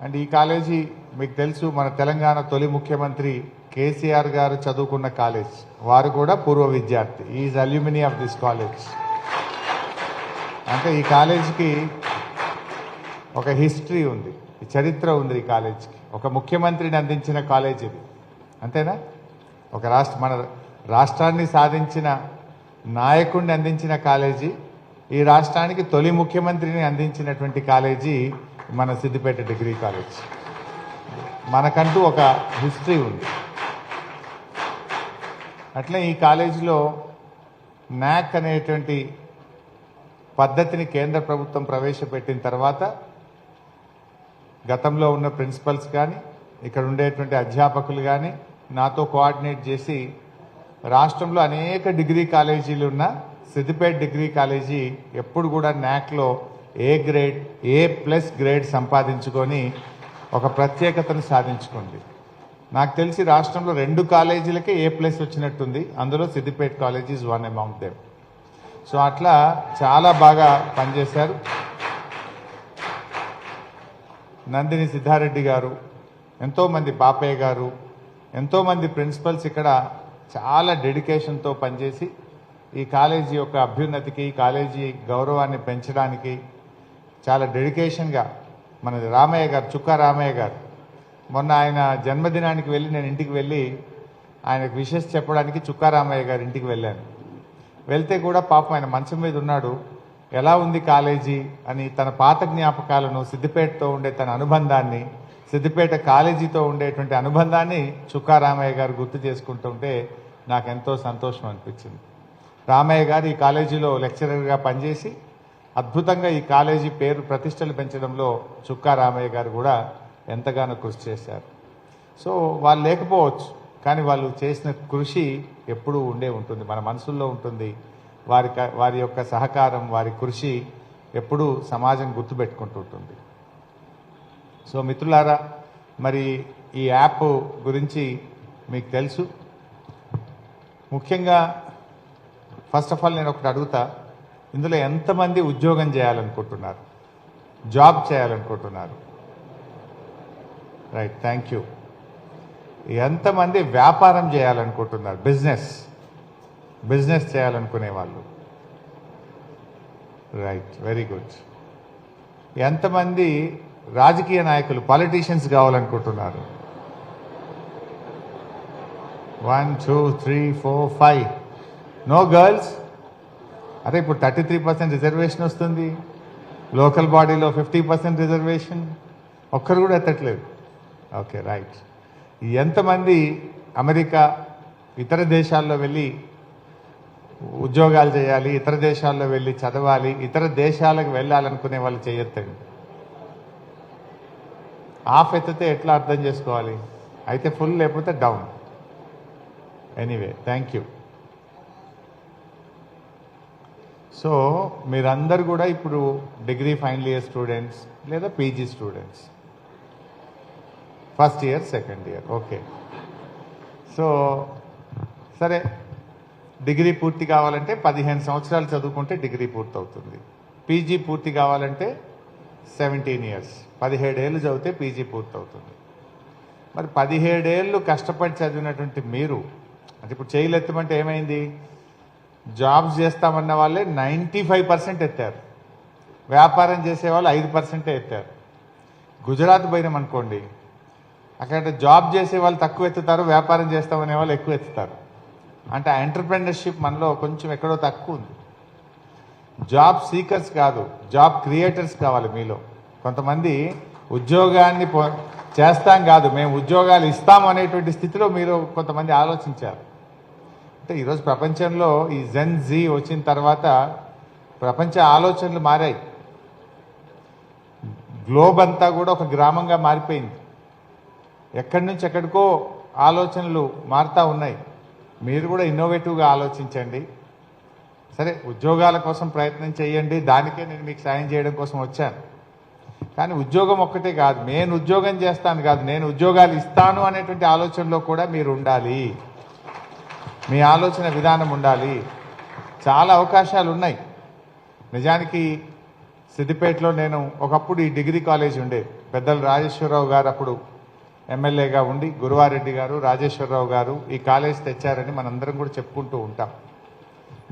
And ఈ college మీకు తెలుసు, మన తెలంగాణ తొలి ముఖ్యమంత్రి కేసీఆర్ గారు చదువుకున్న కాలేజ్. వారు కూడా పూర్వ విద్యార్థి. Is alumni of this college. అంటే ఈ కాలేజీకి ఒక హిస్టరీ ఉంది, చరిత్ర ఉంది. ఈ కాలేజీకి ఒక ముఖ్యమంత్రిని అందించిన కాలేజ్ ఇది, అంతేనా? ఒక మన రాష్ట్రాన్ని సాధించిన నాయకుడిని అందించిన కాలేజీ, ఈ రాష్ట్రానికి తొలి ముఖ్యమంత్రిని అందించినటువంటి కాలేజీ మన సిద్దిపేట డిగ్రీ కాలేజ్. మనకంటూ ఒక హిస్టరీ ఉంది. అట్లే ఈ కాలేజీలో నాక్ అనేటువంటి పద్ధతిని కేంద్ర ప్రభుత్వం ప్రవేశపెట్టిన తర్వాత గతంలో ఉన్న ప్రిన్సిపల్స్ కానీ ఇక్కడ ఉండేటువంటి అధ్యాపకులు కానీ నాతో కోఆర్డినేట్ చేసి రాష్ట్రంలో అనేక డిగ్రీ కాలేజీలు ఉన్న సిద్దిపేట డిగ్రీ కాలేజీ ఎప్పుడు కూడా నాక్లో A+ గ్రేడ్ సంపాదించుకొని ఒక ప్రత్యేకతను సాధించుకుంది. నాకు తెలిసి రాష్ట్రంలో 2 కాలేజీలకే A+ వచ్చినట్టుంది. అందులో Siddipet college is one among them. So అట్లా చాలా బాగా పనిచేశారు. నందిని సిద్ధారెడ్డి గారు, ఎంతోమంది పాపయ్య గారు, ఎంతోమంది ప్రిన్సిపల్స్ ఇక్కడ చాలా డెడికేషన్తో పనిచేసి ఈ కాలేజీ యొక్క అభ్యున్నతికి, కాలేజీ గౌరవాన్ని పెంచడానికి చాలా డెడికేషన్గా మన రామయ్య గారు, చుక్కా రామయ్య గారు, మొన్న ఆయన జన్మదినానికి వెళ్ళి నేను ఇంటికి వెళ్ళి ఆయనకు విషెస్ చెప్పడానికి చుక్కా రామయ్య గారి ఇంటికి వెళ్ళాను. వెళ్తే కూడా పాపం ఆయన మంచం మీద ఉన్నాడు. ఎలా ఉంది కాలేజీ అని తన పాత జ్ఞాపకాలను, సిద్దిపేటతో ఉండే తన అనుబంధాన్ని, సిద్దిపేట కాలేజీతో ఉండేటువంటి అనుబంధాన్ని చుక్కా రామయ్య గారు గుర్తు చేసుకుంటుంటే నాకెంతో సంతోషం అనిపించింది. రామయ్య గారు ఈ కాలేజీలో లెక్చరర్గా పనిచేసి అద్భుతంగా ఈ కాలేజీ పేరు ప్రతిష్టలు పెంచడంలో చుక్కా రామయ్య గారు కూడా ఎంతగానో కృషి చేశారు. సో వాళ్ళు లేకపోవచ్చు, కానీ వాళ్ళు చేసిన కృషి ఎప్పుడూ ఉండే ఉంటుంది, మన మనసుల్లో ఉంటుంది. వారి యొక్క సహకారం, వారి కృషి ఎప్పుడూ సమాజం గుర్తుపెట్టుకుంటుంటుంది. సో మిత్రులారా, మరి ఈ యాప్ గురించి మీకు తెలుసు. ముఖ్యంగా ఫస్ట్ ఆఫ్ ఆల్ నేను ఒకటి అడుగుతా, ఇందులో ఎంతమంది ఉద్యోగం చేయాలనుకుంటున్నారు, జాబ్ చేయాలనుకుంటున్నారు? Right, thank you. ఎంతమంది వ్యాపారం చేయాలనుకుంటున్నారు, బిజినెస్ చేయాలనుకునే వాళ్ళు? Right, very good. ఎంతమంది రాజకీయ నాయకులు, పాలిటీషియన్స్ కావాలనుకుంటున్నారు? 1 2 3 4 5. No girls? అరే ఇప్పుడు 33% రిజర్వేషన్ వస్తుంది, లోకల్ బాడీలో 50% రిజర్వేషన్, ఒక్కరు కూడా ఎత్తట్లేదు. Okay, right. ఎంతమంది అమెరికా, ఇతర దేశాల్లో వెళ్ళి ఉద్యోగాలు చేయాలి, ఇతర దేశాల్లో వెళ్ళి చదవాలి, ఇతర దేశాలకు వెళ్ళాలనుకునే వాళ్ళు చేయొద్దండి. ఆఫ్ ఎత్తితే ఎట్లా అర్థం చేసుకోవాలి? అయితే ఫుల్, లేకపోతే down. Anyway, thank you. So మీరందరూ కూడా ఇప్పుడు డిగ్రీ ఫైనల్ ఇయర్ స్టూడెంట్స్ లేదా PG students, first year, second year. Okay, so సరే, డిగ్రీ పూర్తి కావాలంటే 15 సంవత్సరాలు చదువుకుంటే డిగ్రీ పూర్తి అవుతుంది. పీజీ పూర్తి కావాలంటే 17 ఇయర్స్, 17 ఏళ్ళు చదివితే పీజీ పూర్తి అవుతుంది. మరి 17 ఏళ్ళు కష్టపడి చదివినటువంటి మీరు, అంటే ఇప్పుడు చేయలు ఎత్తమంటే ఏమైంది? జాబ్స్ చేస్తామన్న వాళ్ళే 95% ఎత్తారు, వ్యాపారం చేసేవాళ్ళు 5% ఎత్తారు. గుజరాత్ పోయినాం అనుకోండి, అక్కడ జాబ్ చేసే వాళ్ళు తక్కువ ఎత్తుతారు, వ్యాపారం చేస్తామనే వాళ్ళు ఎక్కువ ఎత్తుతారు. అంటే ఆ ఎంటర్‌ప్రెన్యూర్‌షిప్ మనలో కొంచెం ఎక్కడో తక్కువ ఉంది. జాబ్ సీకర్స్ కాదు, జాబ్ క్రియేటర్స్ కావాలి మీలో. కొంతమంది ఉద్యోగాన్ని చేస్తాం కాదు, మేము ఉద్యోగాలు ఇస్తాం అనేటువంటి స్థితిలో మీరు కొంతమంది ఆలోచించారు. అంటే ఈరోజు ప్రపంచంలో ఈ జెన్ జీ వచ్చిన తర్వాత ప్రపంచ ఆలోచనలు మారాయి. గ్లోబ్ అంతా కూడా ఒక గ్రామంగా మారిపోయింది. ఎక్కడి నుంచి ఎక్కడికో ఆలోచనలు మారుతూ ఉన్నాయి. మీరు కూడా ఇన్నోవేటివ్గా ఆలోచించండి. సరే, ఉద్యోగాల కోసం ప్రయత్నం చేయండి, దానికే నేను మీకు సాయం చేయడం కోసం వచ్చాను. కానీ ఉద్యోగం ఒక్కటే కాదు, నేను ఉద్యోగం చేస్తాను కాదు, నేను ఉద్యోగాలు ఇస్తాను అనేటువంటి ఆలోచనలో కూడా మీరు ఉండాలి. మీ ఆలోచన విధానం ఉండాలి. చాలా అవకాశాలు ఉన్నాయి. నిజానికి సిద్దిపేటలో నేను ఒకప్పుడు ఈ డిగ్రీ కాలేజ్ ఉండేది, పెద్దలు రాజేశ్వరరావు గారు అప్పుడు ఎమ్మెల్యేగా ఉండి గురువారెడ్డి గారు రాజేశ్వరరావు గారు ఈ కాలేజ్ తెచ్చారని మనందరం కూడా చెప్పుకుంటూ ఉంటాం.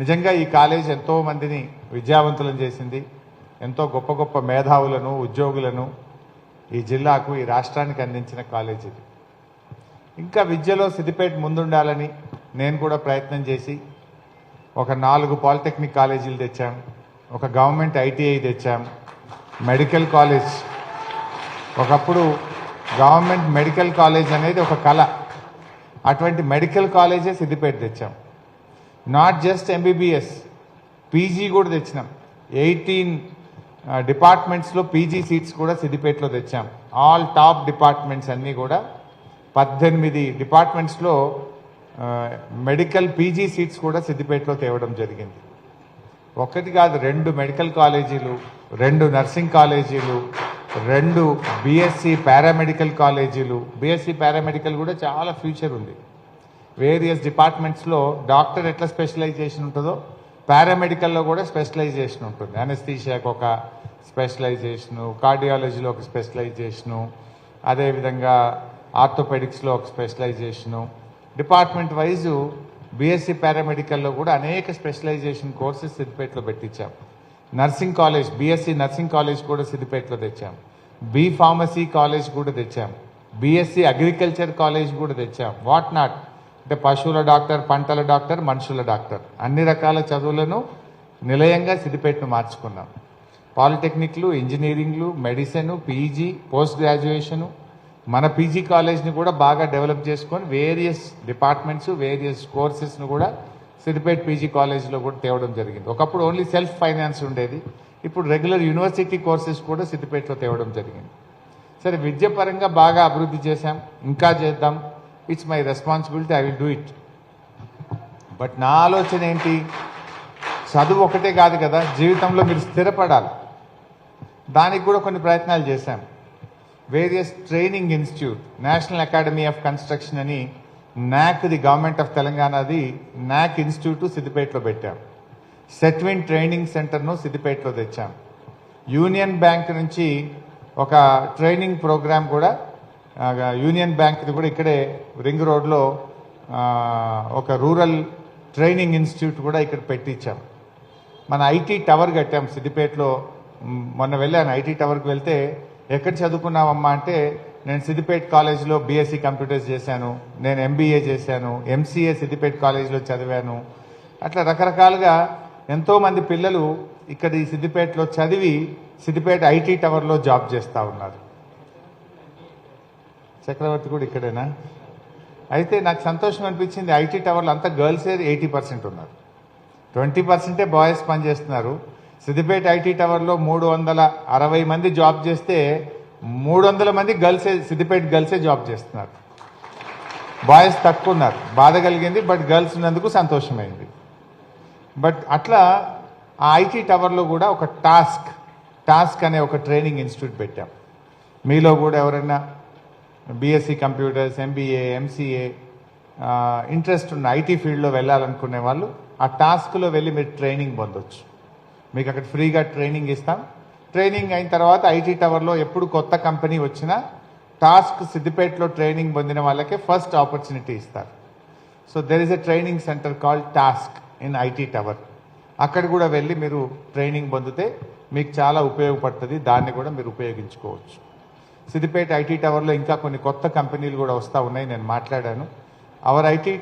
నిజంగా ఈ కాలేజ్ ఎంతో మందిని విద్యావంతులను చేసింది. ఎంతో గొప్ప గొప్ప మేధావులను ఉద్యోగులను ఈ జిల్లాకు ఈ రాష్ట్రానికి అందించిన కాలేజ్ ఇది. ఇంకా విద్యలో సిద్దిపేట ముందుండాలని నేను కూడా ప్రయత్నం చేసి ఒక 4 పాలిటెక్నిక్ కాలేజీలు తెచ్చాం, ఒక గవర్నమెంట్ ఐటీఐ తెచ్చాం, మెడికల్ కాలేజ్. ఒకప్పుడు గవర్నమెంట్ మెడికల్ కాలేజ్ అనేది ఒక కళ. అటువంటి మెడికల్ కాలేజే సిద్దిపేట తెచ్చాం. నాట్ జస్ట్ ఎంబీబీఎస్, పీజీ కూడా తెచ్చినాం. 18 డిపార్ట్మెంట్స్లో పీజీ సీట్స్ కూడా సిద్దిపేటలో తెచ్చాం. ఆల్ టాప్ డిపార్ట్మెంట్స్ అన్నీ కూడా 18 డిపార్ట్మెంట్స్లో మెడికల్ పీజీ సీట్స్ కూడా సిద్దిపేటలో తేవడం జరిగింది. ఒకటి కాదు, 2 మెడికల్ కాలేజీలు, 2 నర్సింగ్ కాలేజీలు, 2 బీఎస్సీ పారామెడికల్ కాలేజీలు. బీఎస్సీ పారామెడికల్ కూడా చాలా ఫ్యూచర్ ఉంది. వేరియస్ డిపార్ట్మెంట్స్లో డాక్టర్ ఎట్లా స్పెషలైజేషన్ ఉంటుందో పారామెడికల్లో కూడా స్పెషలైజేషన్ ఉంటుంది. అనస్థీషియాకు ఒక స్పెషలైజేషను, కార్డియాలజీలో ఒక స్పెషలైజేషను, అదేవిధంగా ఆర్థోపెడిక్స్లో ఒక స్పెషలైజేషను. డిపార్ట్మెంట్ వైజు బీఎస్సీ పారామెడికల్లో కూడా అనేక స్పెషలైజేషన్ కోర్సెస్ సిద్దిపేటలో పెట్టించాం. Nursing college, BSc nursing college కూడా సిద్దిపేటలో తెచ్చాం. బీ ఫార్మసీ కాలేజ్ కూడా తెచ్చాం. బీఎస్సీ అగ్రికల్చర్ కాలేజ్ కూడా తెచ్చాం. వాట్ నాట్ అంటే పశువుల డాక్టర్, పంటల డాక్టర్, మనుషుల డాక్టర్, అన్ని రకాల చదువులను నిలయంగా సిద్దిపేటను మార్చుకున్నాం. పాలిటెక్నిక్లు, ఇంజనీరింగ్లు, మెడిసిన్, పీజీ, పోస్ట్ గ్రాడ్యుయేషను, మన పీజీ కాలేజ్ని కూడా బాగా డెవలప్ చేసుకొని వేరియస్ డిపార్ట్మెంట్స్, వేరియస్ కోర్సెస్ను కూడా సిద్దిపేట పీజీ కాలేజ్లో కూడా తేవడం జరిగింది. ఒకప్పుడు ఓన్లీ సెల్ఫ్ ఫైనాన్స్ ఉండేది, ఇప్పుడు రెగ్యులర్ యూనివర్సిటీ కోర్సెస్ కూడా సిద్దిపేటలో తేవడం జరిగింది. సరే, విద్య పరంగా బాగా అభివృద్ధి చేశాం, ఇంకా చేద్దాం. It's my responsibility, I will do it. But నా ఆలోచన ఏంటి, చదువు ఒకటే కాదు కదా, జీవితంలో మీరు స్థిరపడాలి. దానికి కూడా కొన్ని ప్రయత్నాలు చేశాం. Various training institute, national academy of construction అని నాక్ది, గవర్నమెంట్ ఆఫ్ తెలంగాణది నాక్ ఇన్స్టిట్యూట్ సిద్దిపేటలో పెట్టాం. సెట్విన్ ట్రైనింగ్ సెంటర్ను సిద్దిపేటలో తెచ్చాం. యూనియన్ బ్యాంక్ నుంచి ఒక ట్రైనింగ్ ప్రోగ్రామ్ కూడా, యూనియన్ బ్యాంక్ది కూడా ఇక్కడే రింగ్ రోడ్లో ఒక రూరల్ ట్రైనింగ్ ఇన్స్టిట్యూట్ కూడా ఇక్కడ పెట్టించాం. మన ఐటీ టవర్ కట్టాం సిద్దిపేటలో. మొన్న వెళ్ళాను ఐటీ టవర్కి. వెళ్తే ఎక్కడ చదువుకున్నావమ్మా అంటే, నేను సిద్దిపేట కాలేజీలో బీఎస్సీ కంప్యూటర్స్ చేశాను, నేను ఎంబీఏ చేశాను, ఎంసీఏ సిద్దిపేట కాలేజీలో చదివాను. అట్లా రకరకాలుగా ఎంతోమంది పిల్లలు ఇక్కడ ఈ సిద్దిపేటలో చదివి సిద్దిపేట ఐటీ టవర్లో జాబ్ చేస్తూ ఉన్నారు. చక్రవర్తి కూడా ఇక్కడేనా? అయితే నాకు సంతోషం అనిపించింది, ఐటీ టవర్లో అంతా గర్ల్సే 80% ఉన్నారు, 20% బాయ్స్ పనిచేస్తున్నారు. సిద్దిపేట ఐటీ టవర్లో 360 మంది జాబ్ చేస్తే 300 మంది గర్ల్సే, సిద్దిపేట గర్ల్సే జాబ్ చేస్తున్నారు. బాయ్స్ తక్కువ ఉన్నారు. బాధ కలిగింది, బట్ గర్ల్స్ ఉన్నందుకు సంతోషమైంది. బట్ అట్లా ఆ ఐటీ టవర్లో కూడా ఒక టాస్క్ అనే ఒక ట్రైనింగ్ ఇన్స్టిట్యూట్ పెట్టాం. మీలో కూడా ఎవరైనా BSc computers, MBA, MCA interest ఉన్న ఐటీ ఫీల్డ్లో వెళ్ళాలనుకునే వాళ్ళు ఆ టాస్క్లో వెళ్ళి మీరు ట్రైనింగ్ పొందొచ్చు. మీకు అక్కడ ఫ్రీగా ట్రైనింగ్ ఇస్తాం. ట్రైనింగ్ అయిన తర్వాత ఐటీ టవర్లో ఎప్పుడు కొత్త కంపెనీ వచ్చినా టాస్క్ సిద్దిపేటలో ట్రైనింగ్ పొందిన వాళ్ళకే ఫస్ట్ ఆపర్చునిటీ ఇస్తారు. So there is a training centre called task in IT tower. అక్కడ కూడా వెళ్ళి మీరు ట్రైనింగ్ పొందితే మీకు చాలా ఉపయోగపడుతుంది. దాన్ని కూడా మీరు ఉపయోగించుకోవచ్చు. సిద్దిపేట ఐటీ టవర్లో ఇంకా కొన్ని కొత్త కంపెనీలు కూడా వస్తూ ఉన్నాయి, నేను మాట్లాడాను. Hour IT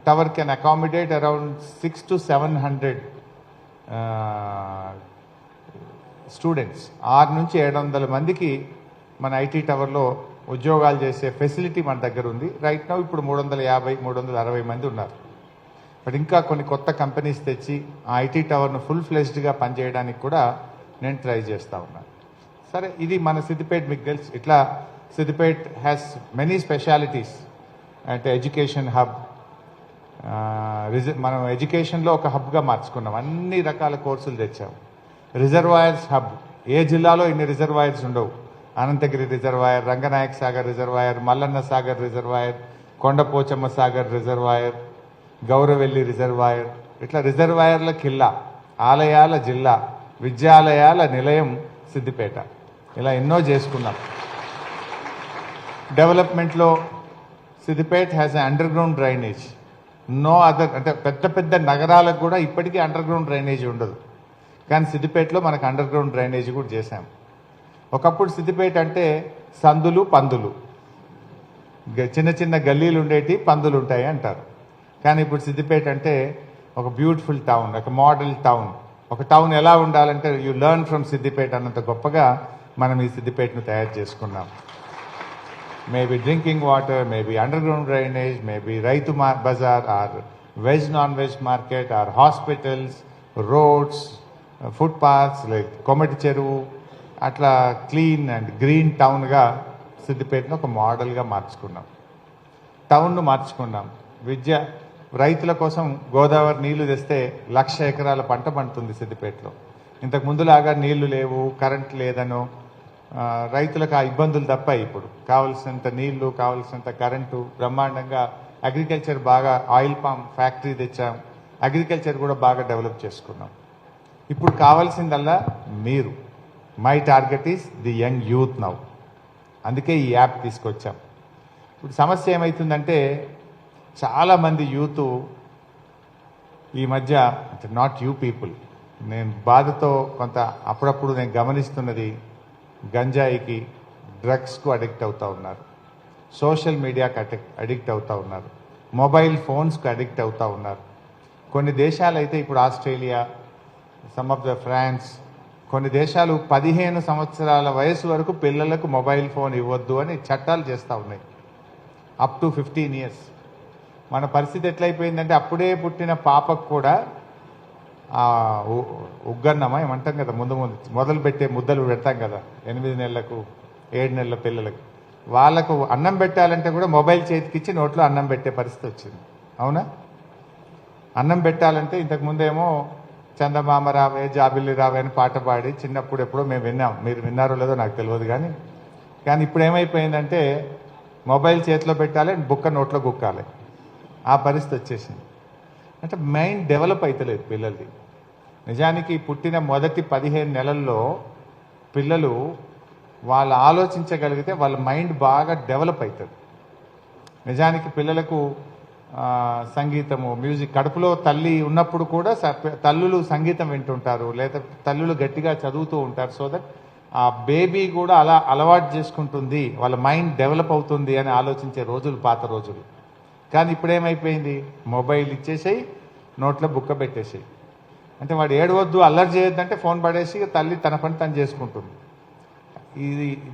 tower can accommodate around 600 to 700 students. 600 నుంచి 700 మందికి మన ఐటీ టవర్లో ఉద్యోగాలు చేసే ఫెసిలిటీ మన దగ్గర ఉంది. రైట్ నౌ ఇప్పుడు 350, 360 మంది ఉన్నారు. బట్ ఇంకా కొన్ని కొత్త కంపెనీస్ తెచ్చి ఆ ఐటీ టవర్ను ఫుల్ ఫ్లెజ్డ్గా పనిచేయడానికి కూడా నేను ట్రై చేస్తూ ఉన్నాను. సరే, ఇది మన సిద్దిపేట. మీకు తెలుసు, ఇట్లా సిద్దిపేట హ్యాస్ మెనీ స్పెషాలిటీస్. అంటే ఎడ్యుకేషన్ హబ్, మనం ఎడ్యుకేషన్లో ఒక హబ్గా మార్చుకున్నాం. అన్ని రకాల కోర్సులు తెచ్చాం. రిజర్వాయర్స్ హబ్, ఏ జిల్లాలో ఇన్ని రిజర్వాయర్స్ ఉండవు. Ananthagiri reservoir, Ranganayaka Sagar reservoir, Mallanna Sagar reservoir, Kondapochamma Sagar reservoir, Gouravelli reservoir. ఇట్లా రిజర్వాయర్ల కిల్లా, ఆలయాల జిల్లా, విద్యాలయాల నిలయం సిద్దిపేట. ఇలా ఎన్నో చేసుకున్నాం. డెవలప్మెంట్లో Siddipet has a underground drainage. No other, అంటే పెద్ద పెద్ద నగరాలకు కూడా ఇప్పటికీ అండర్ గ్రౌండ్ డ్రైనేజ్ ఉండదు, కానీ సిద్దిపేటలో మనకు అండర్ గ్రౌండ్ డ్రైనేజ్ కూడా చేశాం. ఒకప్పుడు సిద్దిపేట అంటే సందులు పందులు, చిన్న చిన్న గల్లీలు ఉండేటి, పందులు ఉంటాయి అంటారు. కానీ ఇప్పుడు సిద్దిపేట అంటే ఒక బ్యూటిఫుల్ టౌన్, ఒక మోడల్ టౌన్. ఒక టౌన్ ఎలా ఉండాలంటే యూ లెర్న్ ఫ్రమ్ సిద్దిపేట అన్నంత గొప్పగా మనం ఈ సిద్దిపేటను తయారు చేసుకున్నాం. Maybe drinking water, maybe underground drainage, maybe రైతు బజార్, or veg non veg market, or hospitals, roads, footpaths, like Komati Cheruvu, అట్లా క్లీన్ అండ్ గ్రీన్ టౌన్గా సిద్దిపేటను ఒక మోడల్గా మార్చుకున్నాం. టౌన్ను మార్చుకున్నాం. విద్య, రైతుల కోసం గోదావరి నీళ్లు తెస్తే 1,00,000 ఎకరాల పంట పండుతుంది సిద్దిపేటలో. ఇంతకు ముందులాగా నీళ్లు లేవు, కరెంట్ లేదనో రైతులకు ఆ ఇబ్బందులు తప్పాయి. ఇప్పుడు కావలసినంత నీళ్లు, కావలసినంత కరెంటు, బ్రహ్మాండంగా అగ్రికల్చర్ బాగా, ఆయిల్ పామ్ ఫ్యాక్టరీ తెచ్చాం, అగ్రికల్చర్ కూడా బాగా డెవలప్ చేసుకున్నాం. ఇప్పుడు కావాల్సిందల్లా మీరు. My target is the young youth now. అందుకే ఈ యాప్ తీసుకొచ్చాం. ఇప్పుడు సమస్య ఏమవుతుందంటే చాలామంది యూత్ ఈ మధ్య, నాట్ యూ పీపుల్, నేను బాధతో కొంత అప్పుడప్పుడు నేను గమనిస్తున్నది, గంజాయికి, డ్రగ్స్కు అడిక్ట్ అవుతూ ఉన్నారు, సోషల్ మీడియాకి అడిక్ట్ అవుతూ ఉన్నారు, మొబైల్ ఫోన్స్కి అడిక్ట్ అవుతూ ఉన్నారు. కొన్ని దేశాలు అయితే ఇప్పుడు Australia, some of the France, కొన్ని దేశాలు 15 సంవత్సరాల వయసు వరకు పిల్లలకు మొబైల్ ఫోన్ ఇవ్వద్దు అని చట్టాలు చేస్తూ ఉన్నాయి, అప్ టు 15 years. మన పరిస్థితి ఎట్లయిపోయిందంటే అప్పుడే పుట్టిన పాపకు కూడా ఉగ్గన్నమా ఏమంటాం కదా, మొదలు పెట్టే ముద్దలు పెడతాం కదా 8 నెలలకు 7 నెలల పిల్లలకు, వాళ్ళకు అన్నం పెట్టాలంటే కూడా మొబైల్ చేతికిచ్చి నోట్లో అన్నం పెట్టే పరిస్థితి వచ్చింది. అవునా? అన్నం పెట్టాలంటే ఇంతకుముందేమో చందమామ రావే, జాబిల్లి రావే అని పాట పాడి చిన్నప్పుడు ఎప్పుడో మేము విన్నాం. మీరు విన్నారో లేదో నాకు తెలియదు. కానీ ఇప్పుడు ఏమైపోయిందంటే మొబైల్ చేతిలో పెట్టాలి, బుక్క నోట్లో గుక్కాలి, ఆ పరిస్థితి వచ్చేసింది. అంటే మైండ్ డెవలప్ అవుతలేదు పిల్లలది. నిజానికి పుట్టిన మొదటి 15 నెలల్లో పిల్లలు వాళ్ళు ఆలోచించగలిగితే వాళ్ళ మైండ్ బాగా డెవలప్ అవుతుంది. నిజానికి పిల్లలకు సంగీతము, మ్యూజిక్, కడుపులో తల్లి ఉన్నప్పుడు కూడా తల్లులు సంగీతం వింటుంటారు, లేదా తల్లులు గట్టిగా చదువుతూ ఉంటారు. సో దట్ ఆ బేబీ కూడా అలా అలవాటు చేసుకుంటుంది, వాళ్ళ మైండ్ డెవలప్ అవుతుంది అని ఆలోచించే రోజులు పాత రోజులు. కానీ ఇప్పుడేమైపోయింది, మొబైల్ ఇచ్చేసేయి, నోట్లో బుక్క పెట్టేసేయి. అంటే వాడు ఏడవద్దు, అల్లరి చేయొద్దంటే ఫోన్ పడేసి తల్లి తన పని తను చేసుకుంటుంది.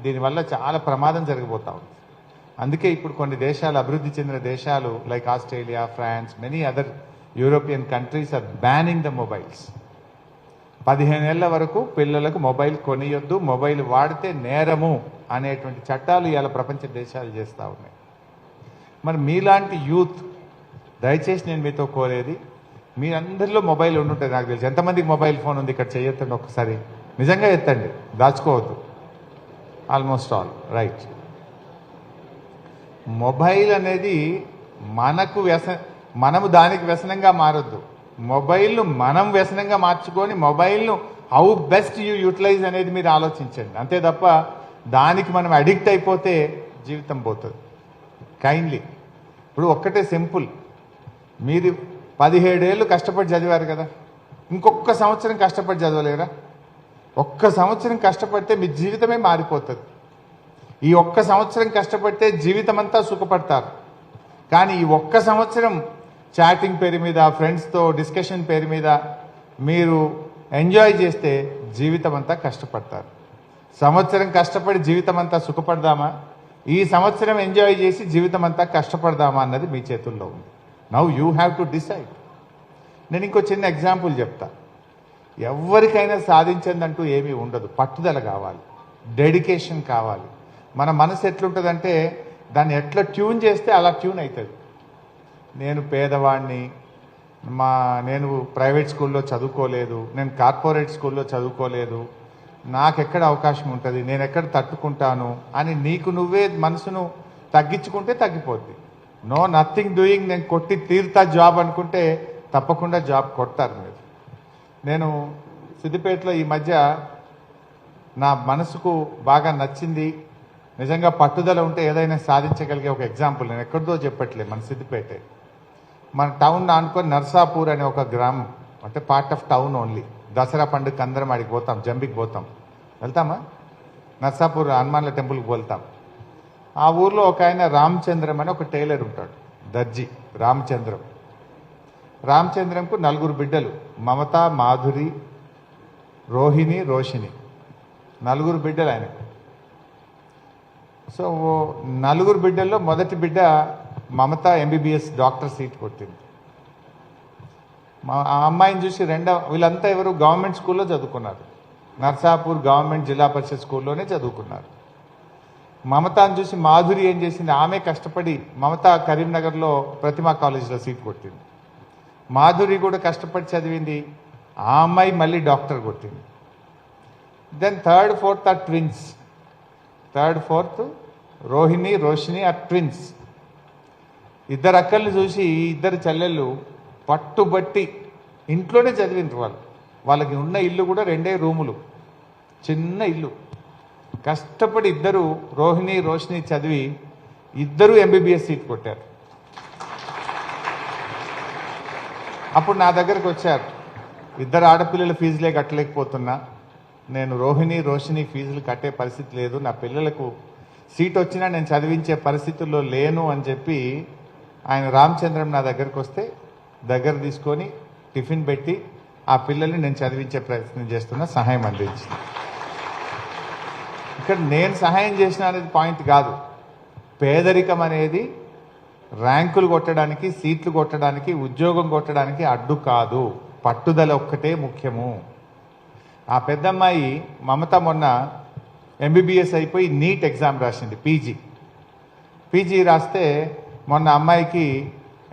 దీనివల్ల చాలా ప్రమాదం జరిగిపోతా ఉంది. అందుకే ఇప్పుడు కొన్ని దేశాలు, అభివృద్ధి చెందిన దేశాలు like Australia, France, many other European countries are banning the mobiles. 15 ఏళ్ల వరకు పిల్లలకు మొబైల్ కొనియొద్దు, మొబైల్ వాడితే నేరము అనేటువంటి చట్టాలు ఇవాళ ప్రపంచ దేశాలు చేస్తూ ఉన్నాయి. మరి మీలాంటి యూత్, దయచేసి నేను మీతో కోరేది, మీరందరిలో మొబైల్ ఉండుంటుంది నాకు తెలిసి. ఎంతమందికి మొబైల్ ఫోన్ ఉంది ఇక్కడ చేయొద్దండి ఒకసారి, నిజంగా ఎత్తండి, దాచుకోవద్దు. Almost all right. మొబైల్ అనేది మనకు మనము దానికి వ్యసనంగా మారొద్దు. మొబైల్ను మనం వ్యసనంగా మార్చుకొని మొబైల్ను హౌ బెస్ట్ యూ యూటిలైజ్ అనేది మీరు ఆలోచించండి. అంతే తప్ప దానికి మనం అడిక్ట్ అయిపోతే జీవితం పోతుంది. కైండ్లీ ఇప్పుడు ఒక్కటే సింపుల్, మీరు 17 ఏళ్ళు కష్టపడి చదివారు కదా, ఇంకొక సంవత్సరం కష్టపడి చదవలేరా? ఒక్క సంవత్సరం కష్టపడితే మీ జీవితమే మారిపోతుంది. ఈ ఒక్క సంవత్సరం కష్టపడితే జీవితం అంతా సుఖపడతారు. కానీ ఈ ఒక్క సంవత్సరం చాటింగ్ పేరు మీద, ఫ్రెండ్స్తో డిస్కషన్ పేరు మీద మీరు ఎంజాయ్ చేస్తే జీవితం అంతా కష్టపడతారు. సంవత్సరం కష్టపడి జీవితం అంతా సుఖపడదామా, ఈ సంవత్సరం ఎంజాయ్ చేసి జీవితం అంతా కష్టపడదామా అన్నది మీ చేతుల్లో ఉంది. Now you have to decide. నేను ఇంకో చిన్న ఎగ్జాంపుల్ చెప్తా. ఎవరికైనా సాధించిందంటూ ఏమీ ఉండదు. పట్టుదల కావాలి, డెడికేషన్ కావాలి. మన మనసు ఎట్లుంటుందంటే దాన్ని ఎట్లా ట్యూన్ చేస్తే అలా ట్యూన్ అవుతుంది. నేను పేదవాడిని, నేను ప్రైవేట్ స్కూల్లో చదువుకోలేదు, నేను కార్పొరేట్ స్కూల్లో చదువుకోలేదు, నాకెక్కడ అవకాశం ఉంటుంది, నేను ఎక్కడ తట్టుకుంటాను అని నీకు నువ్వే మనసును తగ్గించుకుంటే తగ్గిపోద్ది. నో నథింగ్ డూయింగ్, నేను కొట్టి తీరుతా జాబ్ అనుకుంటే తప్పకుండా జాబ్ కొడతారు మీరు. నేను సిద్దిపేటలో ఈ మధ్య నా మనసుకు బాగా నచ్చింది, నిజంగా పట్టుదల ఉంటే ఏదైనా సాధించగలిగే ఒక ఎగ్జాంపుల్. నేను ఎక్కడిదో చెప్పట్లేదు, మన సిద్దిపేటే. మన టౌన్ ఆనుకొని నర్సాపూర్ అనే ఒక గ్రామం, అంటే part of town only. Dasara పండుగకి అందరం ఆడికి పోతాం, జంబికి పోతాం. వెళ్తామా? నర్సాపూర్ హనుమాన్ల టెంపుల్కి వెళ్తాం. ఆ ఊర్లో ఒక ఆయన రామచంద్రం అని ఒక టైలర్ ఉంటాడు, దర్జీ రామచంద్రం. రామచంద్రంకు 4 బిడ్డలు, మమత, మాధురి, రోహిణి, రోషిణి. 4 బిడ్డలు ఆయనకు. సో 4 బిడ్డల్లో మొదటి బిడ్డ మమత ఎంబీబీఎస్ డాక్టర్ సీట్ కొట్టింది. ఆ అమ్మాయిని చూసి వీళ్ళంతా ఎవరు గవర్నమెంట్ స్కూల్లో చదువుకున్నారు, నర్సాపూర్ గవర్నమెంట్ జిల్లా పరిషత్ స్కూల్లోనే చదువుకున్నారు. మమతాను చూసి మాధురి ఏం చేసింది, ఆమె కష్టపడి మమత కరీంనగర్లో ప్రతిమా కాలేజీలో సీట్ కొట్టింది. మాధురి కూడా కష్టపడి చదివింది, ఆ అమ్మాయి మళ్ళీ డాక్టర్ కొట్టింది. Then third fourth are twins. Third fourth Rohini, Roshini are twins. 2 అక్కల్ని చూసి 2 చెల్లెళ్ళు పట్టుబట్టి ఇంట్లోనే చదివిండ్రు. వాళ్ళకి ఉన్న ఇల్లు కూడా 2 రూములు, చిన్న ఇల్లు. కష్టపడి 2 రోహిణి, రోషిణి చదివి 2 ఎంబీబీఎస్ సీట్ కొట్టారు. అప్పుడు నా దగ్గరకు వచ్చారు, 2 ఆడపిల్లల ఫీజులే కట్టలేకపోతున్నా, నేను రోహిణి, రోషిణి ఫీజులు కట్టే పరిస్థితి లేదు, నా పిల్లలకు సీట్ వచ్చినా నేను చదివించే పరిస్థితుల్లో లేను అని చెప్పి ఆయన రామచంద్రం నా దగ్గరకు వస్తే దగ్గర తీసుకొని టిఫిన్ పెట్టి ఆ పిల్లల్ని నేను చదివించే ప్రయత్నం చేస్తున్నా, సహాయం అందించి. ఇక్కడ నేను సహాయం చేసిన అనేది పాయింట్ కాదు. పేదరికం అనేది ర్యాంకులు కొట్టడానికి, సీట్లు కొట్టడానికి, ఉద్యోగం కొట్టడానికి అడ్డు కాదు. పట్టుదల ఒక్కటే ముఖ్యము. ఆ పెద్దమ్మాయి మమత మొన్న ఎంబీబీఎస్ అయిపోయి నీట్ ఎగ్జామ్ రాసింది, పీజీ రాస్తే మొన్న అమ్మాయికి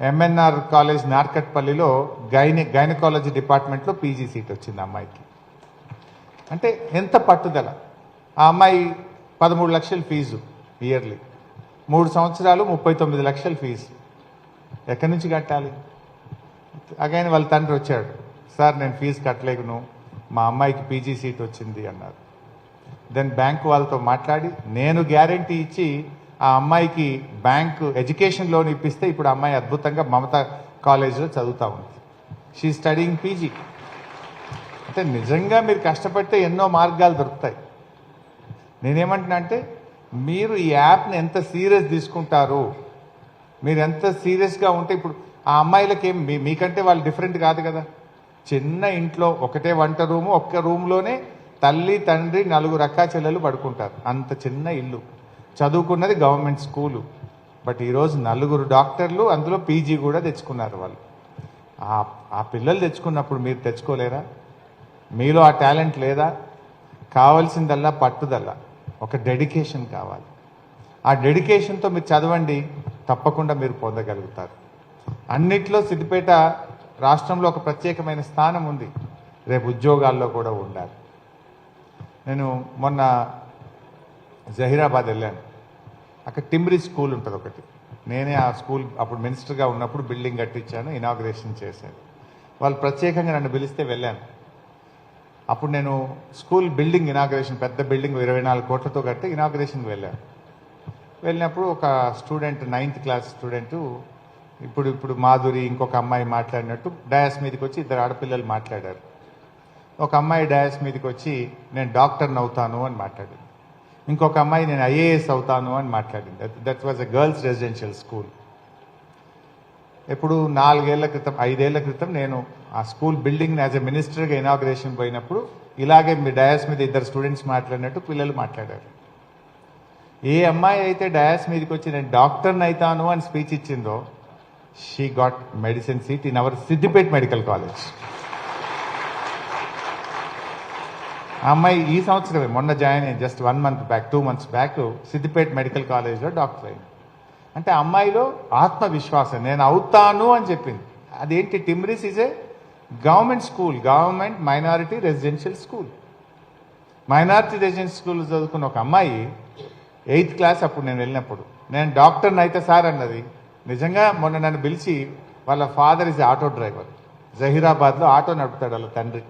ఎంఎన్ఆర్ కాలేజ్ నార్కట్పల్లిలో గైనకాలజీ డిపార్ట్మెంట్లో పీజీ సీట్ వచ్చింది అమ్మాయికి. అంటే ఎంత పట్టుదల. ఆ అమ్మాయి 13 లక్షల ఫీజు ఇయర్లీ, 3 సంవత్సరాలు 39 లక్షల ఫీజు. ఎక్కడి నుంచి కట్టాలి? అగైన్ వాళ్ళ తండ్రి వచ్చాడు, సార్ నేను ఫీజు కట్టలేకును, మా అమ్మాయికి పీజీ సీట్ వచ్చింది అన్నారు. దెన్ బ్యాంకు వాళ్ళతో మాట్లాడి నేను గ్యారంటీ ఇచ్చి ఆ అమ్మాయికి బ్యాంకు ఎడ్యుకేషన్ లోన్ ఇప్పిస్తే ఇప్పుడు అమ్మాయి అద్భుతంగా మమతా కాలేజీలో చదువుతూ ఉంది. She studying PG. అంటే నిజంగా మీరు కష్టపడితే ఎన్నో మార్గాలు దొరుకుతాయి. నేనేమంటున్నా అంటే మీరు ఈ యాప్ని ఎంత సీరియస్ తీసుకుంటారు, మీరు ఎంత సీరియస్గా ఉంటే, ఇప్పుడు ఆ అమ్మాయిలకి ఏం మీకంటే వాళ్ళు డిఫరెంట్ కాదు కదా. చిన్న ఇంట్లో ఒకటే వంట రూము, ఒక్క రూమ్లోనే తల్లి, తండ్రి, 4 అక్కా చెల్లెలు పడుకుంటారు. అంత చిన్న ఇల్లు, చదువుకున్నది గవర్నమెంట్ స్కూలు. బట్ ఈరోజు 4 డాక్టర్లు, అందులో పీజీ కూడా తెచ్చుకున్నారు వాళ్ళు. ఆ పిల్లలు తెచ్చుకున్నప్పుడు మీరు తెచ్చుకోలేరా? మీలో ఆ టాలెంట్ లేదా? కావాల్సిందల్లా పట్టుదల, ఒక డెడికేషన్ కావాలి. ఆ డెడికేషన్తో మీరు చదవండి, తప్పకుండా మీరు పొందగలుగుతారు. అన్నిట్లో సిద్దిపేట రాష్ట్రంలో ఒక ప్రత్యేకమైన స్థానం ఉంది, రేపు ఉద్యోగాల్లో కూడా ఉండాలి. నేను మొన్న జహీరాబాద్ వెళ్ళాను, అక్కడ టిమ్రీ స్కూల్ ఉంటుంది ఒకటి. నేనే ఆ స్కూల్ అప్పుడు మినిస్టర్గా ఉన్నప్పుడు బిల్డింగ్ కట్టించాను, ఇనాగ్రేషన్ చేశాను. వాళ్ళు ప్రత్యేకంగా నన్ను పిలిస్తే వెళ్ళాను. అప్పుడు నేను స్కూల్ బిల్డింగ్ ఇనాగ్రేషన్, పెద్ద బిల్డింగ్ 24 కోట్లతో కట్టి ఇనాగ్రేషన్కి వెళ్ళాను. వెళ్ళినప్పుడు ఒక స్టూడెంట్, 9th క్లాస్ స్టూడెంటు, ఇప్పుడు మాధురి ఇంకొక అమ్మాయి మాట్లాడినట్టు డయాస్ మీదకి వచ్చి 2 ఆడపిల్లలు మాట్లాడారు. ఒక అమ్మాయి డయాస్ మీదకి వచ్చి నేను డాక్టర్ని అవుతాను అని మాట్లాడింది. ఇంకొక అమ్మాయి నేను ఐఏఎస్ అవుతాను అని మాట్లాడింది. That was a girls residential school. ఎప్పుడు 4 ఏళ్ల క్రితం, 5 ఏళ్ల క్రితం నేను ఆ స్కూల్ బిల్డింగ్ని యాజ్ ఎ మినిస్టర్గా ఇనాగ్రేషన్ పోయినప్పుడు ఇలాగే మీ డయాస్ మీద 2 స్టూడెంట్స్ మాట్లాడినట్టు పిల్లలు మాట్లాడారు. ఏ అమ్మాయి అయితే డయాస్ మీదకి వచ్చి నేను డాక్టర్ని అవుతాను అని స్పీచ్ ఇచ్చిందో, she got medicine seat in our Siddipet medical college. ఆ అమ్మాయి ఈ సంవత్సరమే మొన్న జాయిన్ అయ్యింది, just 1 month back, 2 months back Siddipet medical కాలేజ్లో డాక్టర్ అయింది. అంటే అమ్మాయిలో ఆత్మవిశ్వాసం, నేను అవుతాను అని చెప్పింది. అదేంటి? TMREIS is a government school, government minority residential school. Minority residential school చదువుకున్న ఒక అమ్మాయి 8th క్లాస్ అప్పుడు నేను వెళ్ళినప్పుడు, నేను డాక్టర్ని అయితే సార్ అన్నది. నిజంగా మొన్న నన్ను పిలిచి, వాళ్ళ ఫాదర్ ఈజ్ ఆటో డ్రైవర్, జహీరాబాద్లో ఆటో నడుపుతాడు వాళ్ళ తండ్రి.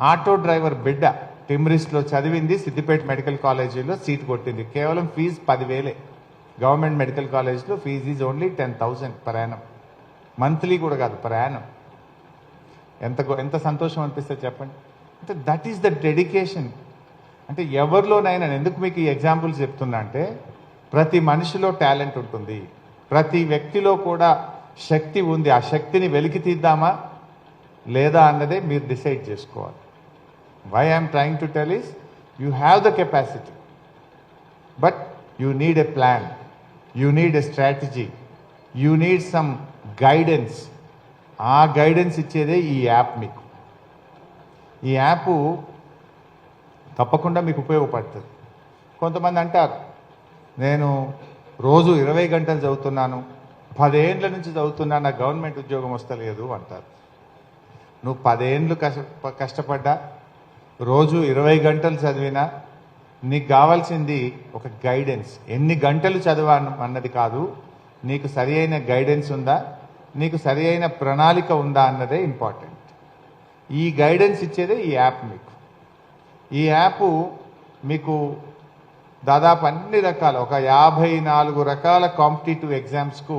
ఆటో డ్రైవర్ బిడ్డ టిమ్రిస్లో చదివింది, సిద్దిపేట మెడికల్ కాలేజీలో సీట్ కొట్టింది. కేవలం ఫీజు 10,000. గవర్నమెంట్ మెడికల్ కాలేజ్లో fee is only 10,000 per annum. Monthly కూడా కాదు, పర్ యానం. ఎంత సంతోషం అనిపిస్తుంది చెప్పండి. అంటే దట్ ఈస్ ద డెడికేషన్. అంటే ఎవరిలోనైనా, ఎందుకు మీకు ఈ ఎగ్జాంపుల్స్ చెప్తున్నా అంటే, ప్రతి మనిషిలో టాలెంట్ ఉంటుంది, ప్రతి వ్యక్తిలో కూడా శక్తి ఉంది. ఆ శక్తిని వెలికి తీద్దామా లేదా అన్నదే మీరు డిసైడ్ చేసుకోవాలి. Why I'm trying to tell this, you have the capacity, but you need a plan, you need a strategy, you need some guidance. ఆ గైడెన్స్ ఇచ్చేదే ఈ యాప్ మీకు. ఈ యాప్ తప్పకుండా మీకు ఉపయోగపడుతుంది. కొంతమంది అంటారు, నేను రోజు 20 గంటలు చదువుతున్నాను, 10 ఏండ్ల నుంచి చదువుతున్నా, నాకు గవర్నమెంట్ ఉద్యోగం వస్తలేదు అంటారు. నువ్వు 10 ఏండ్లు కష్టపడ్డా, రోజు 20 గంటలు చదివినా, నీకు కావాల్సింది ఒక గైడెన్స్. ఎన్ని గంటలు చదివాను అన్నది కాదు, నీకు సరి అయిన గైడెన్స్ ఉందా, నీకు సరి అయిన ప్రణాళిక ఉందా అన్నదే ఇంపార్టెంట్. ఈ గైడెన్స్ ఇచ్చేదే ఈ యాప్ మీకు. ఈ యాప్ మీకు దాదాపు అన్ని రకాల, ఒక 54 రకాల కాంపిటేటివ్ ఎగ్జామ్స్కు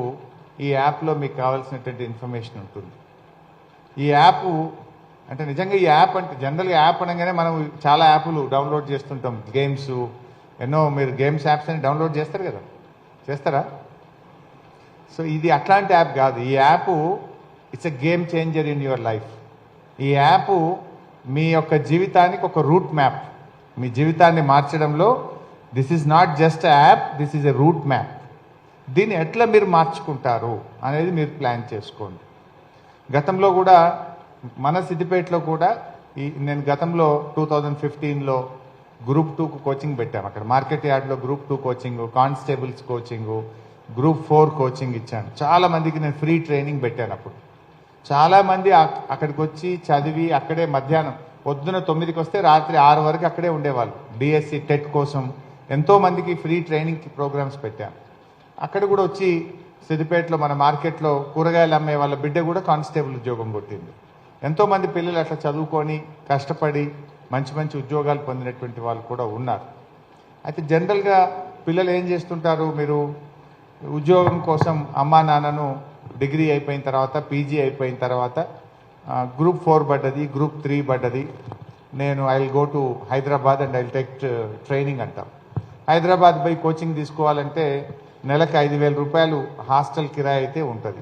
ఈ యాప్లో మీకు కావాల్సినటువంటి ఇన్ఫర్మేషన్ ఉంటుంది. ఈ యాప్ అంటే నిజంగా ఈ యాప్ అంటే, జనరల్గా యాప్ అనగానే మనం చాలా యాప్లు డౌన్లోడ్ చేస్తుంటాం, గేమ్స్ ఎన్నో. మీరు గేమ్స్ యాప్స్ అని డౌన్లోడ్ చేస్తారు కదా, చేస్తారా? సో ఇది అట్లాంటి యాప్ కాదు. ఈ app it's a game changer in your life. ఈ యాప్ మీ యొక్క జీవితానికి ఒక రూట్ మ్యాప్. మీ జీవితాన్ని మార్చడంలో this is not just a app, this is a route map. దీన్ని ఎట్లా మీరు మార్చుకుంటారు అనేది మీరు ప్లాన్ చేసుకోండి. గతంలో కూడా మన సిద్దిపేటలో కూడా నేను గతంలో 2015లో గ్రూప్ 2కు కోచింగ్ పెట్టాము. అక్కడ మార్కెట్ యార్డ్లో group 2 coaching, constables coaching, group 4 coaching ఇచ్చాను. చాలా మందికి నేను ఫ్రీ ట్రైనింగ్ పెట్టాను. అప్పుడు చాలామంది అక్కడికి వచ్చి చదివి అక్కడే మధ్యాహ్నం పొద్దున 9కి వస్తే రాత్రి 6 వరకు అక్కడే ఉండేవాళ్ళు. డిఎస్సి టెట్ కోసం ఎంతోమందికి ఫ్రీ ట్రైనింగ్ ప్రోగ్రామ్స్ పెట్టాను. అక్కడ కూడా వచ్చి సిద్దిపేటలో మన మార్కెట్లో కూరగాయలు అమ్మే వాళ్ళ బిడ్డ కూడా కానిస్టేబుల్ ఉద్యోగం కొట్టింది. ఎంతోమంది పిల్లలు అట్లా చదువుకొని కష్టపడి మంచి మంచి ఉద్యోగాలు పొందినటువంటి వాళ్ళు కూడా ఉన్నారు. అయితే జనరల్గా పిల్లలు ఏం చేస్తుంటారు, మీరు ఉద్యోగం కోసం అమ్మా నాన్నను డిగ్రీ అయిపోయిన తర్వాత, పీజీ అయిపోయిన తర్వాత గ్రూప్ 4 పడ్డది, గ్రూప్ 3 పడ్డది, నేను I will go to Hyderabad and I will take training అంటాం. హైదరాబాద్ పోయి కోచింగ్ తీసుకోవాలంటే నెలకు 5,000 రూపాయలు హాస్టల్ కిరాయి అయితే ఉంటుంది.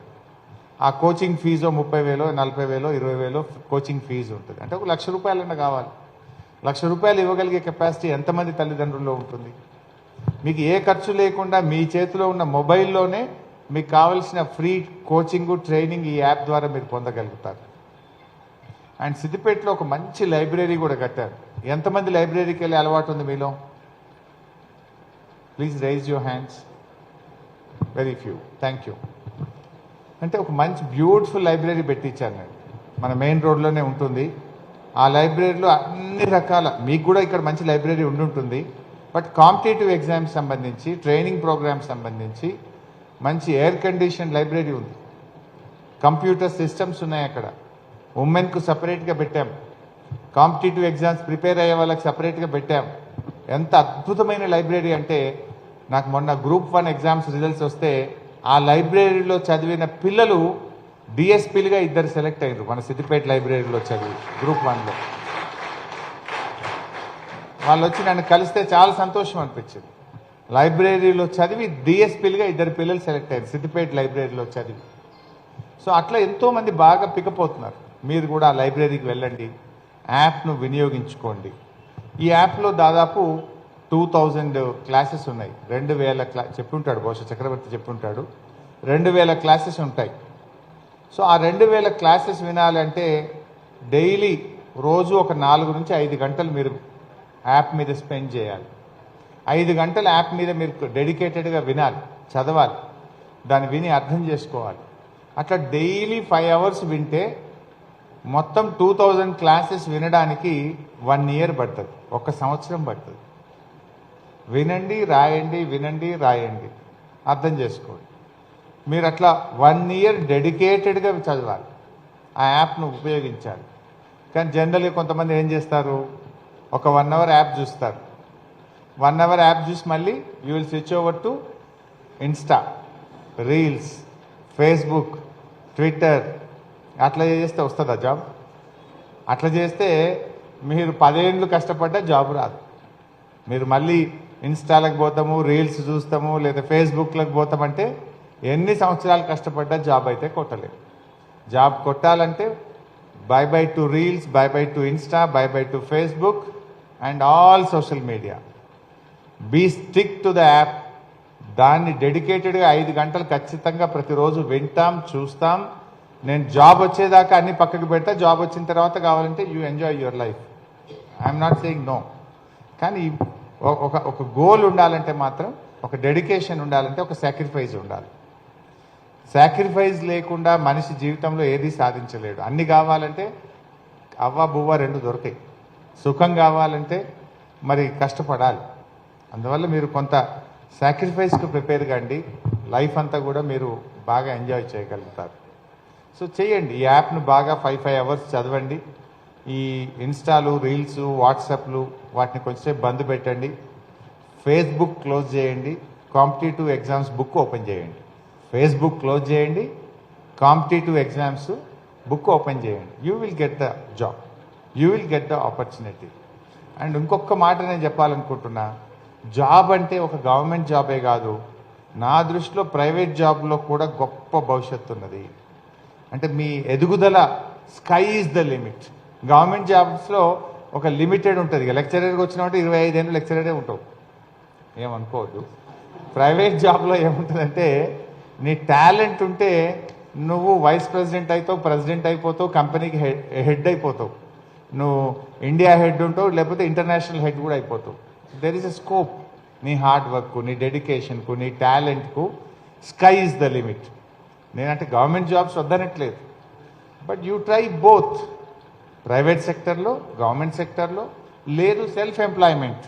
ఆ కోచింగ్ ఫీజు 30,000, 40,000, 20,000 కోచింగ్ ఫీజు ఉంటుంది. అంటే 1,00,000 రూపాయలన్నా కావాలి. 1,00,000 రూపాయలు ఇవ్వగలిగే కెపాసిటీ ఎంతమంది తల్లిదండ్రుల్లో ఉంటుంది? మీకు ఏ ఖర్చు లేకుండా మీ చేతిలో ఉన్న మొబైల్లోనే మీకు కావాల్సిన ఫ్రీ కోచింగ్, ట్రైనింగ్ ఈ యాప్ ద్వారా మీరు పొందగలుగుతారు. అండ్ సిద్దిపేటలో ఒక మంచి లైబ్రరీ కూడా కట్టారు. ఎంతమంది లైబ్రరీకి వెళ్ళే అలవాటు ఉంది మీలో? Please rise your hands. Very few. Thank you. అంటే ఒక మంచి బ్యూటిఫుల్ లైబ్రరీ పెట్టించాను నేను. మన మెయిన్ రోడ్లోనే ఉంటుంది. ఆ లైబ్రరీలో అన్ని రకాల, మీకు కూడా ఇక్కడ మంచి లైబ్రరీ ఉండుంటుంది, బట్ కాంపిటేటివ్ ఎగ్జామ్స్ సంబంధించి, ట్రైనింగ్ ప్రోగ్రామ్స్ సంబంధించి మంచి ఎయిర్ కండిషన్ లైబ్రరీ ఉంది. కంప్యూటర్ సిస్టమ్స్ ఉన్నాయి అక్కడ. ఉమెన్కు సపరేట్గా పెట్టాం. కాంపిటేటివ్ ఎగ్జామ్స్ ప్రిపేర్ అయ్యే వాళ్ళకి సపరేట్గా పెట్టాం. ఎంత అద్భుతమైన లైబ్రరీ అంటే, నాకు మొన్న గ్రూప్ 1 ఎగ్జామ్స్ రిజల్ట్స్ వస్తే ఆ లైబ్రరీలో చదివిన పిల్లలు డిఎస్పీలుగా 2 సెలెక్ట్ అయ్యారు. మన సిద్దిపేట లైబ్రరీలో చదివి గ్రూప్ 1లో వాళ్ళు వచ్చి నన్ను కలిస్తే చాలా సంతోషం అనిపించింది. లైబ్రరీలో చదివి డిఎస్పీలుగా 2 పిల్లలు సెలెక్ట్ అయ్యారు సిద్దిపేట లైబ్రరీలో చదివి. సో అట్లా ఎంతోమంది బాగా పికపోతున్నారు. మీరు కూడా ఆ లైబ్రరీకి వెళ్ళండి, యాప్ను వినియోగించుకోండి. ఈ యాప్లో దాదాపు 2000 క్లాసెస్ ఉన్నాయి. 2000 చెప్పుంటాడు, బహుశా చక్రవర్తి చెప్పుంటాడు, 2000 క్లాసెస్ ఉంటాయి. సో ఆ 2000 క్లాసెస్ వినాలంటే డైలీ రోజు ఒక 4 నుంచి 5 గంటలు మీరు యాప్ మీద స్పెండ్ చేయాలి. 5 గంటల యాప్ మీద మీరు డెడికేటెడ్గా వినాలి, చదవాలి, దాన్ని విని అర్థం చేసుకోవాలి. అట్లా డైలీ 5 అవర్స్ వింటే మొత్తం 2000 క్లాసెస్ వినడానికి 1 ఇయర్ పడుతుంది, 1 సంవత్సరం పడుతుంది. వినండి, రాయండి, వినండి, రాయండి, అర్థం చేసుకోండి. మీరు అట్లా 1 ఇయర్ డెడికేటెడ్గా చదవాలి, ఆ యాప్ను ఉపయోగించాలి. కానీ జనరల్గా కొంతమంది ఏం చేస్తారు, ఒక 1 అవర్ యాప్ చూస్తారు. 1 అవర్ యాప్ చూసి మళ్ళీ you will switch over to Insta, reels, Facebook, Twitter. అట్లా చేస్తే వస్తుందా జాబ్? అట్లా చేస్తే మీరు 10 ఏళ్ళు కష్టపడ్డా జాబ్ రాదు. మీరు మళ్ళీ ఇన్స్టాలకు పోతాము, రీల్స్ చూస్తాము, లేదా ఫేస్బుక్లకు పోతామంటే ఎన్ని సంవత్సరాలు కష్టపడ్డా జాబ్ అయితే కొట్టలేదు. జాబ్ కొట్టాలంటే bye to reels, bye to Insta, bye to Facebook and all social media. Be stick to the app. దాన్ని డెడికేటెడ్గా 5 గంటలు ఖచ్చితంగా ప్రతిరోజు వింటాం, చూస్తాం. నేను జాబ్ వచ్చేదాకా అన్ని పక్కకు పెడతా. జాబ్ వచ్చిన తర్వాత కావాలంటే you enjoy your life. I'm not saying no. కానీ ఒక గోల్ ఉండాలంటే మాత్రం, ఒక డెడికేషన్ ఉండాలంటే ఒక సాక్రిఫైస్ ఉండాలి. సాక్రిఫైస్ లేకుండా మనిషి జీవితంలో ఏది సాధించలేడు. అన్ని కావాలంటే అవ్వ బువ్వ 2 దొరకాయి. సుఖం కావాలంటే మరి కష్టపడాలి. అందువల్ల మీరు కొంత సాక్రిఫైస్కి ప్రిపేర్ కండి. లైఫ్ అంతా కూడా మీరు బాగా ఎంజాయ్ చేయగలుగుతారు. సో చేయండి. ఈ యాప్ను బాగా 5 అవర్స్ చదవండి. ఈ ఇన్స్టాలు, రీల్స్, వాట్సాప్లు వాటిని కొంచెంసేపు బంద్ పెట్టండి. ఫేస్బుక్ క్లోజ్ చేయండి. కాంపిటేటివ్ ఎగ్జామ్స్ బుక్ ఓపెన్ చేయండి. ఫేస్బుక్ క్లోజ్ చేయండి, కాంపిటేటివ్ ఎగ్జామ్స్ బుక్ ఓపెన్ చేయండి. You will get the job, you will get the opportunity. And ఇంకొక మాట నేను చెప్పాలనుకుంటున్నా, జాబ్ అంటే ఒక గవర్నమెంట్ జాబే కాదు, నా దృష్టిలో ప్రైవేట్ జాబ్లో కూడా గొప్ప భవిష్యత్తు ఉన్నది. అంటే మీ ఎదుగుదల sky is the limit. Government జాబ్స్లో ఒక లిమిటెడ్ ఉంటుంది. లెక్చరర్కి వచ్చినామంటే 25 ఏళ్ళు లెక్చరరే ఉంటావు, ఏమనుకోవద్దు. ప్రైవేట్ జాబ్లో ఏముంటుందంటే నీ టాలెంట్ ఉంటే నువ్వు వైస్ ప్రెసిడెంట్ అవుతావు, ప్రెసిడెంట్ అయిపోతావు, కంపెనీకి హెడ్ అయిపోతావు, నువ్వు ఇండియా హెడ్ ఉంటావు, లేకపోతే ఇంటర్నేషనల్ హెడ్ కూడా అయిపోతావు. There is a scope. నీ హార్డ్ వర్క్కు, నీ డెడికేషన్కు, నీ టాలెంట్కు స్కై ఈజ్ ద లిమిట్. నేనంటే గవర్నమెంట్ జాబ్స్ వద్దనట్లేదు, but you try both. Private సెక్టర్లో, గవర్నమెంట్ సెక్టర్లో, లేదు సెల్ఫ్ ఎంప్లాయ్మెంట్.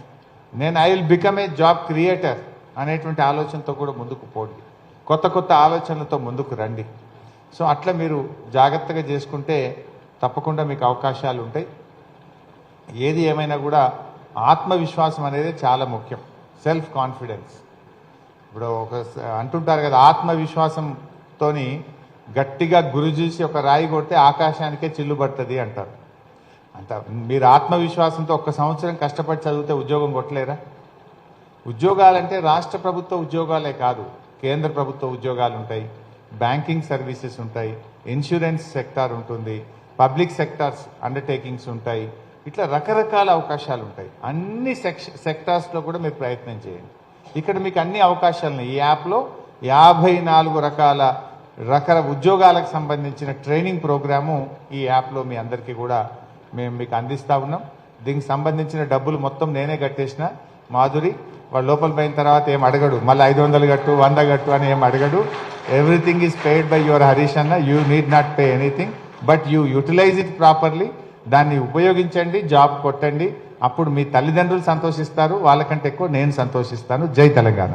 నేను I will become a job creator అనేటువంటి ఆలోచనతో కూడా ముందుకు పోండి. కొత్త కొత్త ఆలోచనలతో ముందుకు రండి. సో అట్లా మీరు జాగ్రత్తగా చేసుకుంటే తప్పకుండా మీకు అవకాశాలు ఉంటాయి. ఏది ఏమైనా కూడా ఆత్మవిశ్వాసం అనేది చాలా ముఖ్యం. Self confidence. ఇప్పుడు అంటుంటారు కదా, ఆత్మవిశ్వాసంతో గట్టిగా గురి చూసి ఒక రాయి కొడితే ఆకాశానికే చిల్లు పడుతుంది అంటారు. అంత మీరు ఆత్మవిశ్వాసంతో 1 సంవత్సరం కష్టపడి చదివితే ఉద్యోగం కొట్టలేరా? ఉద్యోగాలంటే రాష్ట్ర ప్రభుత్వ ఉద్యోగాలే కాదు, కేంద్ర ప్రభుత్వ ఉద్యోగాలు ఉంటాయి, బ్యాంకింగ్ సర్వీసెస్ ఉంటాయి, ఇన్సూరెన్స్ సెక్టార్ ఉంటుంది, పబ్లిక్ సెక్టార్స్ అండర్టేకింగ్స్ ఉంటాయి. ఇట్లా రకరకాల అవకాశాలు ఉంటాయి. అన్ని సెక్టార్స్లో కూడా మీరు ప్రయత్నం చేయండి. ఇక్కడ మీకు అన్ని అవకాశాలు ఈ యాప్లో 54 రకాల ఉద్యోగాలకు సంబంధించిన ట్రైనింగ్ ప్రోగ్రాము ఈ యాప్లో మీ అందరికీ కూడా మేము మీకు అందిస్తూ ఉన్నాం. దీనికి సంబంధించిన డబ్బులు మొత్తం నేనే కట్టేసిన. మాధురి వాడు లోపల పోయిన తర్వాత ఏం అడగడు, మళ్ళీ 500 కట్టు 100 కట్టు అని ఏం అడగడు. Everything is paid by your Harish అన్న. You need not pay anything, but you utilise it properly. దాన్ని ఉపయోగించండి, జాబ్ కొట్టండి. అప్పుడు మీ తల్లిదండ్రులు సంతోషిస్తారు, వాళ్ళకంటే ఎక్కువ నేను సంతోషిస్తాను. జై తెలంగాణ.